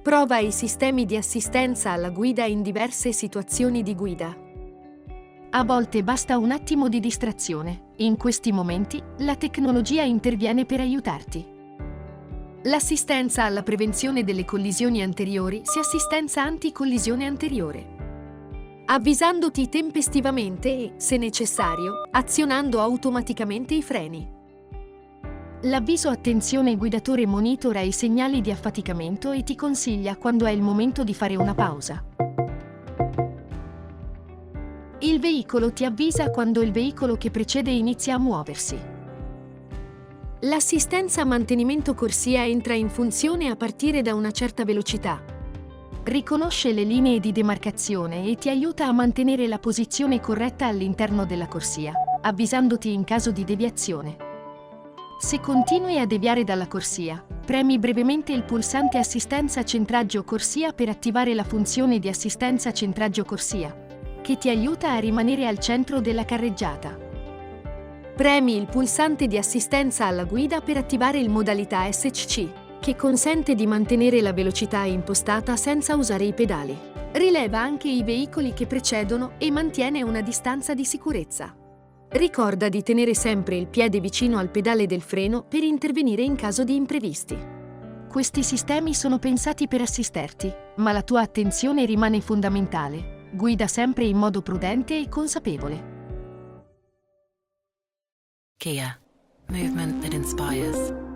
Prova i sistemi di assistenza alla guida in diverse situazioni di guida. A volte basta un attimo di distrazione. In questi momenti, la tecnologia interviene per aiutarti. L'assistenza alla prevenzione delle collisioni anteriori sia assistenza anticollisione anteriore, avvisandoti tempestivamente e, se necessario, azionando automaticamente i freni. L'avviso attenzione guidatore monitora i segnali di affaticamento e ti consiglia quando è il momento di fare una pausa. Il veicolo ti avvisa quando il veicolo che precede inizia a muoversi. L'assistenza mantenimento corsia entra in funzione a partire da una certa velocità. Riconosce le linee di demarcazione e ti aiuta a mantenere la posizione corretta all'interno della corsia, avvisandoti in caso di deviazione. Se continui a deviare dalla corsia, premi brevemente il pulsante assistenza centraggio corsia per attivare la funzione di assistenza centraggio corsia, che ti aiuta a rimanere al centro della carreggiata. Premi il pulsante di assistenza alla guida per attivare il modalità SCC, che consente di mantenere la velocità impostata senza usare i pedali. Rileva anche i veicoli che precedono e mantiene una distanza di sicurezza. Ricorda di tenere sempre il piede vicino al pedale del freno per intervenire in caso di imprevisti. Questi sistemi sono pensati per assisterti, ma la tua attenzione rimane fondamentale. Guida sempre in modo prudente e consapevole. Kia. Movement that inspires.